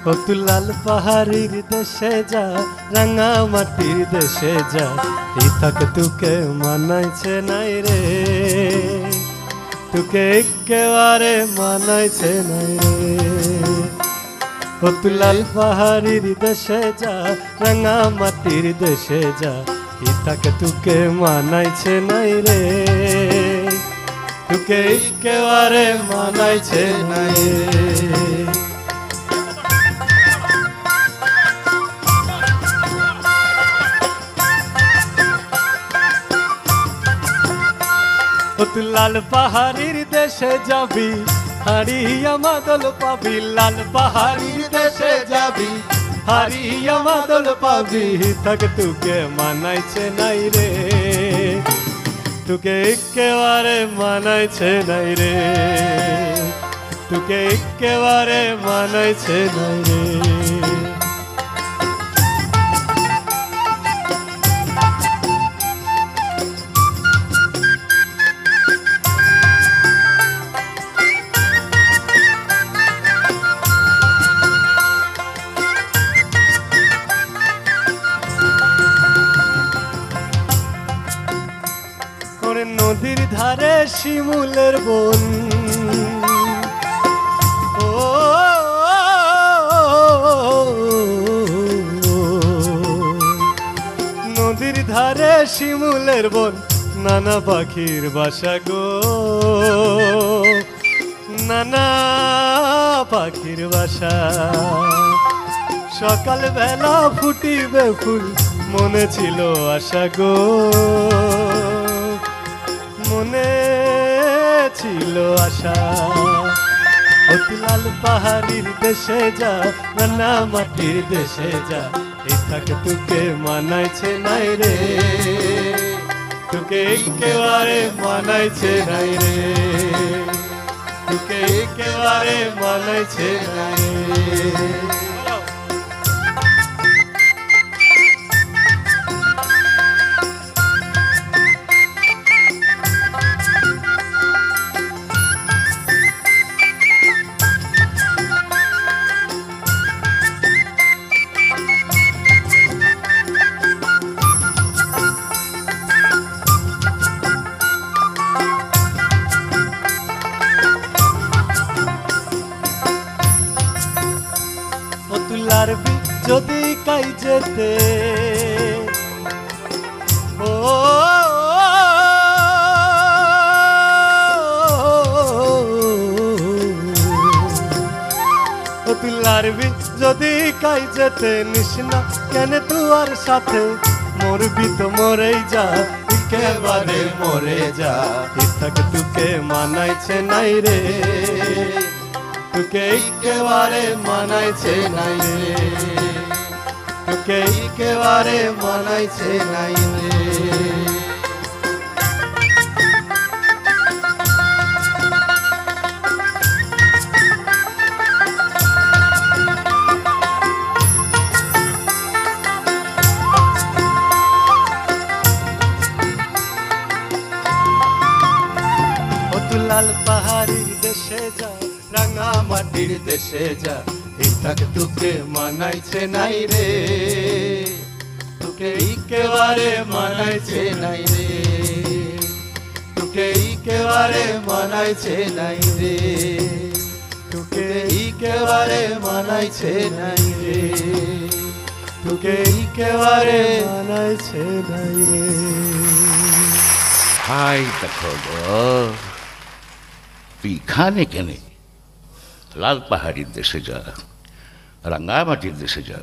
ও তুই লাল পাহাড়ির দেশে যা, রাঙা মাটির দেশে যা, এই থাক তোকে মানাইছে নাই রে, তোকে একেবারে মানাইছে নাই রে। ও তুই লাল পাহাড়ির দেশে যা, রাঙা মাটির দেশে যা, এই থাক তোকে মানাইছে নাই রে, তোকে একেবারে মানাইছে নাই রে। ও তুই লাল পাহাড়ির দেশে যাবি, হারিয়া মাদল পাবি, লাল পাহাড়ির দেশে যাবি, হারিয়া মাদল পাবি, থাক তোকে মানাইছে নাই রে, তোকে একেবারে মানাইছে নাই রে, তোকে একেবারে মানাইছে নাই রে। নদীর ধারে শিমুলের বন, ও নদীর ধারে শিমুলের বন, নানা পাখির বাসা গো, নানা পাখির বাসা, সকাল বেলা ফুটিবে ফুল, মনে ছিল আশা গো, মনে ছিল আশা। ও তুই লাল পাহাড়ির দেশে যা, রাঙা মাটির দেশে যা, এই থাক তোকে মানাইছে নাই রে, তোকে একেবারে মানাইছে নাই রে, তোকে একেবারে মানাইছে নাই রে। লারবি যদি কাই যেতে, ও তুই লারবি যদি কাই যেতে, নিশনা কেন তুয়ার সাথে, মরবি তো মরেই যা, একেবারে মরে যা, থাক তোকে মানাইছে নাই রে, তোকে একেবারে মানাইছে নাই রে, তোকে একেবারে মানাইছে নাই রে। ও তুই লাল পাহাড়ির দেশে যা, রাঙা মাটির দেশে যা, এই থাক তোকে মানাইছে নাই রে, তোকে একেবারে মানাইছে নাই রে, তোকে একেবারে মানাইছে নাই রে, তোকে একেবারে মানাইছে নাই রে, তোকে একেবারে মানাইছে নাই রে। হাই দেখো গো, তুই খানে কেনে লাল পাহাড়ির দেশে যা, রাঙামাটির দেশে যা,